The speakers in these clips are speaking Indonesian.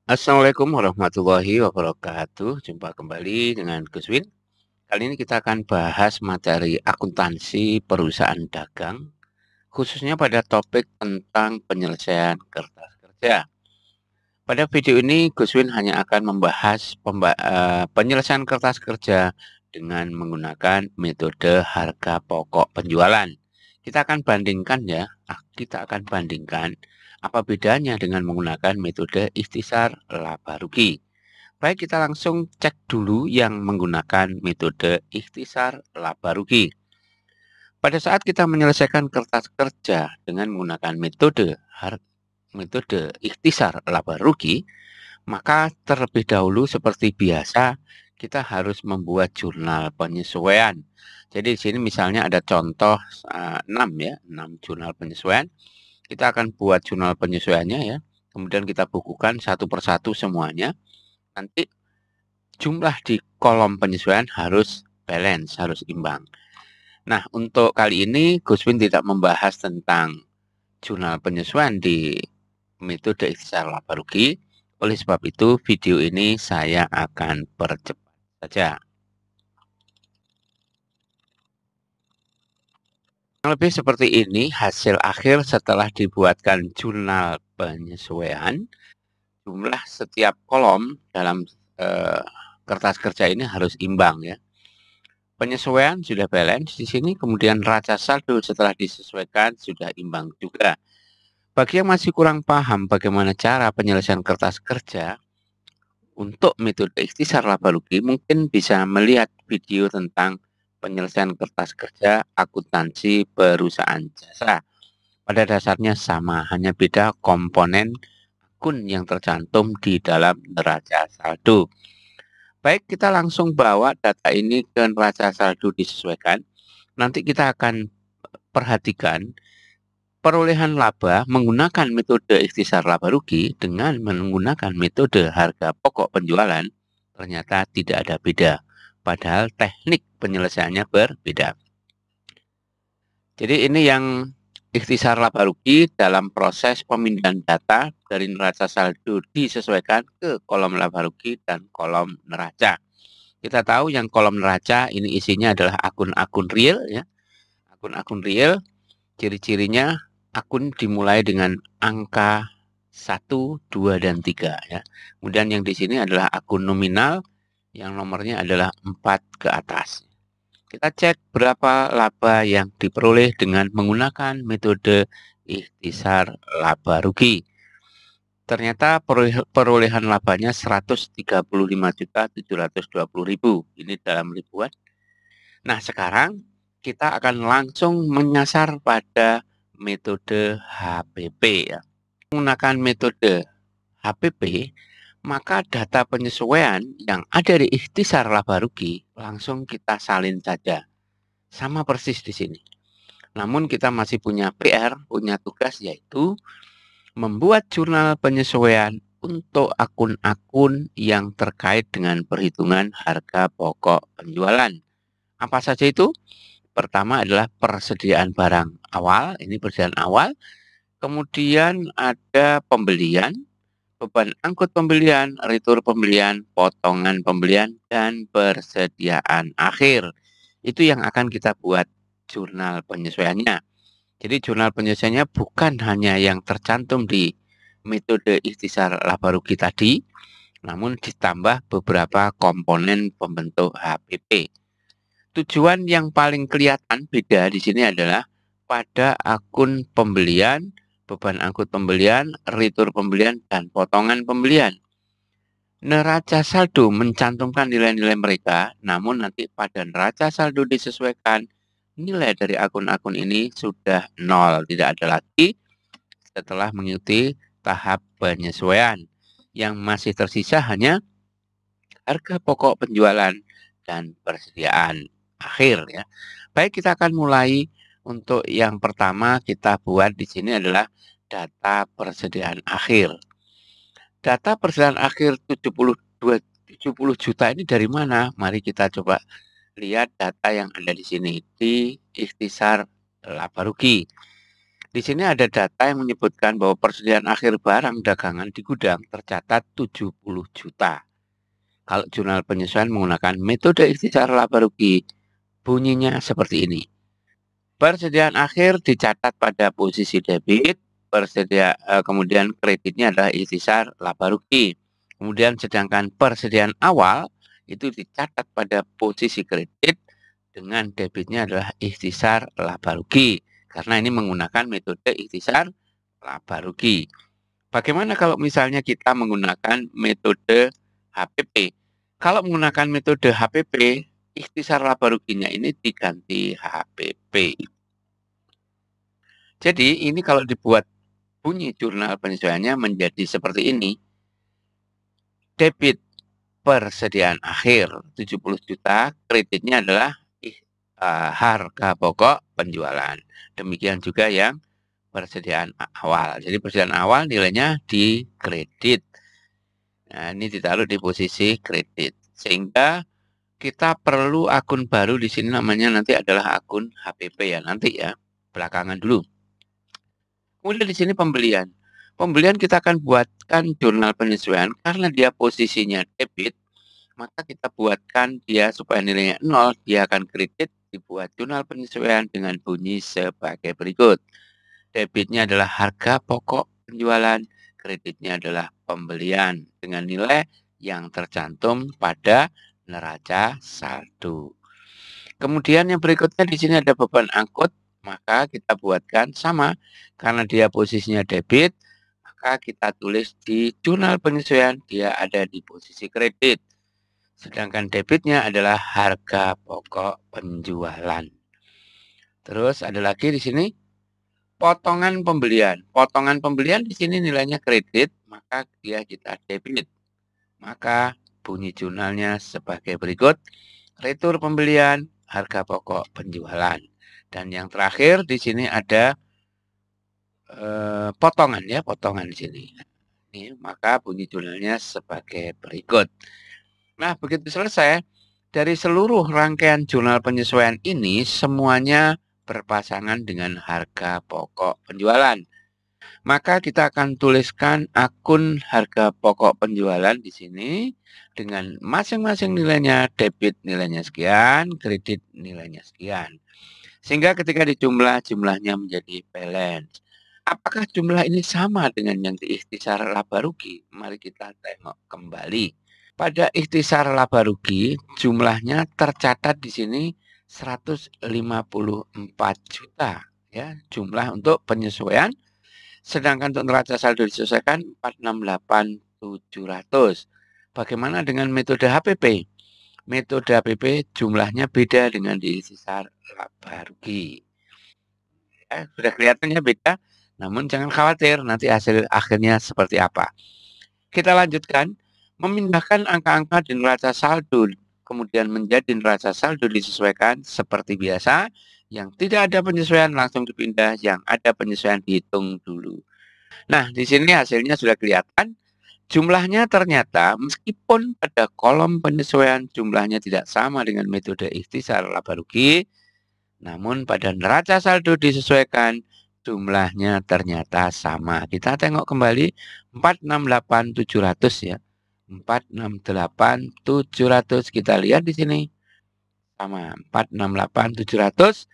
Assalamualaikum warahmatullahi wabarakatuh. Jumpa kembali dengan Gus Win. Kali ini kita akan bahas materi akuntansi perusahaan dagang, khususnya pada topik tentang penyelesaian kertas kerja. Pada video ini, Gus Win hanya akan membahas penyelesaian kertas kerja dengan menggunakan metode harga pokok penjualan. Kita akan bandingkan ya, kita akan bandingkan apa bedanya dengan menggunakan metode ikhtisar laba rugi. Baik, kita langsung cek dulu yang menggunakan metode ikhtisar laba rugi. Pada saat kita menyelesaikan kertas kerja dengan menggunakan metode ikhtisar laba rugi, maka terlebih dahulu seperti biasa kita harus membuat jurnal penyesuaian. Jadi di sini misalnya ada contoh 6 ya, 6 jurnal penyesuaian. Kita akan buat jurnal penyesuaiannya ya. Kemudian kita bukukan satu persatu semuanya. Nanti jumlah di kolom penyesuaian harus balance, harus imbang. Nah, untuk kali ini Gus Win tidak membahas tentang jurnal penyesuaian di metode ikhtisar laba rugi. Oleh sebab itu, video ini saya akan percepat saja. Lebih seperti ini hasil akhir setelah dibuatkan jurnal penyesuaian. Jumlah setiap kolom dalam kertas kerja ini harus imbang ya. Penyesuaian sudah balance di sini, kemudian neraca saldo setelah disesuaikan sudah imbang juga. Bagi yang masih kurang paham bagaimana cara penyelesaian kertas kerja untuk metode ikhtisar laba rugi, mungkin bisa melihat video tentang penyelesaian kertas kerja akuntansi perusahaan jasa. Pada dasarnya sama, hanya beda komponen akun yang tercantum di dalam neraca saldo. Baik, kita langsung bawa data ini ke neraca saldo disesuaikan. Nanti kita akan perhatikan perolehan laba menggunakan metode ikhtisar laba rugi dengan menggunakan metode harga pokok penjualan ternyata tidak ada beda. Padahal teknik penyelesaiannya berbeda. Jadi ini yang ikhtisar laba rugi dalam proses pemindahan data dari neraca saldo disesuaikan ke kolom laba rugi dan kolom neraca. Kita tahu yang kolom neraca ini isinya adalah akun-akun real ya. Akun-akun real, ciri-cirinya akun dimulai dengan angka 1, 2, dan 3 ya. Kemudian yang di sini adalah akun nominal yang nomornya adalah 4 ke atas. Kita cek berapa laba yang diperoleh dengan menggunakan metode ikhtisar laba rugi. Ternyata perolehan labanya 135.720.000. Ini dalam ribuan. Nah, sekarang kita akan langsung menyasar pada metode HPP ya. Menggunakan metode HPP, maka data penyesuaian yang ada di ikhtisar laba rugi langsung kita salin saja. Sama persis di sini. Namun kita masih punya PR, punya tugas yaitu membuat jurnal penyesuaian untuk akun-akun yang terkait dengan perhitungan harga pokok penjualan. Apa saja itu? Pertama adalah persediaan barang awal, ini persediaan awal. Kemudian ada pembelian, beban angkut pembelian, retur pembelian, potongan pembelian, dan persediaan akhir. Itu yang akan kita buat jurnal penyesuaiannya. Jadi jurnal penyesuaiannya bukan hanya yang tercantum di metode ikhtisar laba rugi tadi, namun ditambah beberapa komponen pembentuk HPP. Tujuan yang paling kelihatan beda di sini adalah pada akun pembelian, beban angkut pembelian, retur pembelian, dan potongan pembelian. Neraca saldo mencantumkan nilai-nilai mereka, namun nanti pada neraca saldo disesuaikan, nilai dari akun-akun ini sudah nol, tidak ada lagi setelah mengikuti tahap penyesuaian. Yang masih tersisa hanya harga pokok penjualan dan persediaan akhir ya. Baik, kita akan mulai. Untuk yang pertama kita buat di sini adalah data persediaan akhir. Data persediaan akhir 70 juta ini dari mana? Mari kita coba lihat data yang ada di sini di ikhtisar laba rugi. Di sini ada data yang menyebutkan bahwa persediaan akhir barang dagangan di gudang tercatat 70 juta. Kalau jurnal penyesuaian menggunakan metode ikhtisar laba rugi, bunyinya seperti ini. Persediaan akhir dicatat pada posisi debit, kemudian kreditnya adalah ikhtisar laba rugi. Kemudian sedangkan persediaan awal itu dicatat pada posisi kredit dengan debitnya adalah ikhtisar laba rugi. Karena ini menggunakan metode ikhtisar laba rugi. Bagaimana kalau misalnya kita menggunakan metode HPP? Kalau menggunakan metode HPP, ikhtisar laba ruginya ini diganti HPP. Jadi ini kalau dibuat bunyi jurnal penyesuaiannya menjadi seperti ini. Debit persediaan akhir 70 juta, kreditnya adalah harga pokok penjualan. Demikian juga yang persediaan awal. Jadi persediaan awal nilainya di kredit. Nah, ini ditaruh di posisi kredit. Sehingga kita perlu akun baru di sini namanya nanti adalah akun HPP ya, nanti ya, belakangan dulu. Kemudian di sini pembelian. Pembelian kita akan buatkan jurnal penyesuaian karena dia posisinya debit, maka kita buatkan dia supaya nilainya 0, dia akan kredit, dibuat jurnal penyesuaian dengan bunyi sebagai berikut. Debitnya adalah harga pokok penjualan, kreditnya adalah pembelian dengan nilai yang tercantum pada neraca saldo. Kemudian yang berikutnya di sini ada beban angkut, maka kita buatkan sama karena dia posisinya debit, maka kita tulis di jurnal penyesuaian dia ada di posisi kredit. Sedangkan debitnya adalah harga pokok penjualan. Terus ada lagi di sini potongan pembelian. Potongan pembelian di sini nilainya kredit, maka dia kita debit. Maka bunyi jurnalnya sebagai berikut. Retur pembelian, harga pokok penjualan. Dan yang terakhir di sini ada potongan ya, potongan di sini. Ini, maka bunyi jurnalnya sebagai berikut. Nah, begitu selesai, dari seluruh rangkaian jurnal penyesuaian ini semuanya berpasangan dengan harga pokok penjualan. Maka kita akan tuliskan akun harga pokok penjualan di sini dengan masing-masing nilainya, debit nilainya sekian, kredit nilainya sekian. Sehingga ketika dijumlah, jumlahnya menjadi balance. Apakah jumlah ini sama dengan yang di ikhtisar laba rugi? Mari kita tengok kembali. Pada ikhtisar laba rugi, jumlahnya tercatat di sini 154 juta. Ya, jumlah untuk penyesuaian. Sedangkan untuk neraca saldo disesuaikan 468.700. Bagaimana dengan metode HPP? Metode HPP jumlahnya beda dengan di ikhtisar laba rugi. Ya, sudah kelihatannya beda, namun jangan khawatir nanti hasil akhirnya seperti apa. Kita lanjutkan, memindahkan angka-angka di neraca saldo kemudian menjadi neraca saldo disesuaikan seperti biasa. Yang tidak ada penyesuaian langsung dipindah, yang ada penyesuaian dihitung dulu. Nah, di sini hasilnya sudah kelihatan. Jumlahnya ternyata meskipun pada kolom penyesuaian jumlahnya tidak sama dengan metode ikhtisar laba rugi, namun pada neraca saldo disesuaikan jumlahnya ternyata sama. Kita tengok kembali 468.700 ya. 468.700 kita lihat di sini sama 468.700.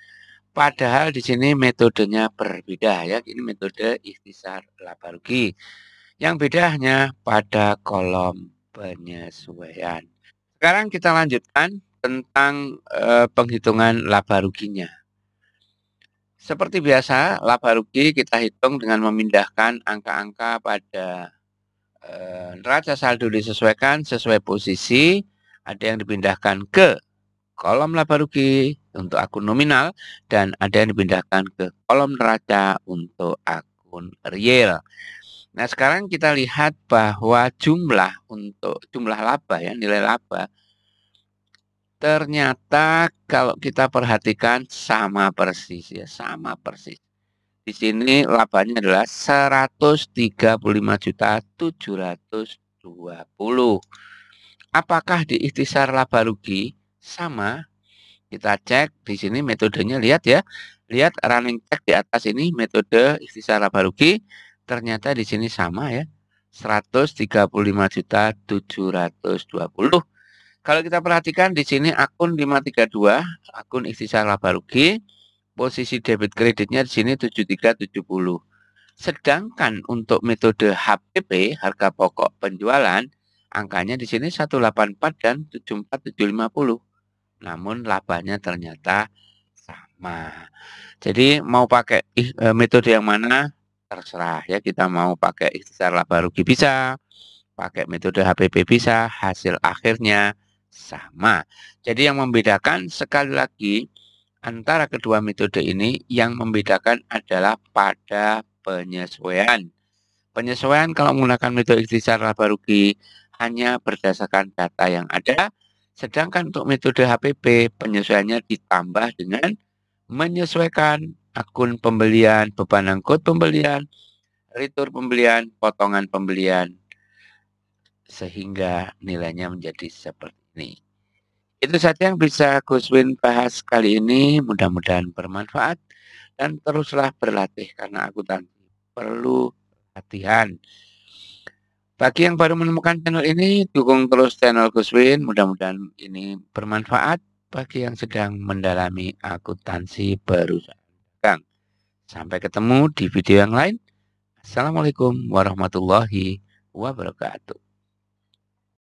Padahal di sini metodenya berbeda ya. Ini metode ikhtisar laba rugi. Yang beda hanya pada kolom penyesuaian. Sekarang kita lanjutkan tentang penghitungan laba ruginya. Seperti biasa, laba rugi kita hitung dengan memindahkan angka-angka pada neraca saldo disesuaikan sesuai posisi. Ada yang dipindahkan ke kolom laba rugi untuk akun nominal dan ada yang dipindahkan ke kolom neraca untuk akun real. Nah, sekarang kita lihat bahwa jumlah laba ya, nilai laba ternyata kalau kita perhatikan sama persis ya, sama persis. Di sini labanya adalah 135.720. Apakah di ikhtisar laba rugi sama? Kita cek di sini metodenya, lihat ya. Lihat running check di atas ini metode ikhtisar laba rugi. Ternyata di sini sama ya. 135.720. Kalau kita perhatikan di sini akun 532, akun ikhtisar laba rugi, posisi debit kreditnya di sini 7370. Sedangkan untuk metode HPP, harga pokok penjualan, angkanya di sini 184 dan 74750. Namun labanya ternyata sama. Jadi mau pakai metode yang mana terserah ya, kita mau pakai ikhtisar laba rugi bisa, pakai metode HPP bisa, hasil akhirnya sama. Jadi yang membedakan sekali lagi antara kedua metode ini, yang membedakan adalah pada penyesuaian. Penyesuaian kalau menggunakan metode ikhtisar laba rugi hanya berdasarkan data yang ada, sedangkan untuk metode HPP penyesuaiannya ditambah dengan menyesuaikan akun pembelian, beban angkut pembelian, retur pembelian, potongan pembelian, sehingga nilainya menjadi seperti ini. Itu saja yang bisa Guswin bahas kali ini, mudah-mudahan bermanfaat dan teruslah berlatih karena akuntansi perlu latihan. Bagi yang baru menemukan channel ini, dukung terus channel Guswin. Mudah-mudahan ini bermanfaat bagi yang sedang mendalami akuntansi perusahaan dagang. Sampai ketemu di video yang lain. Assalamualaikum warahmatullahi wabarakatuh.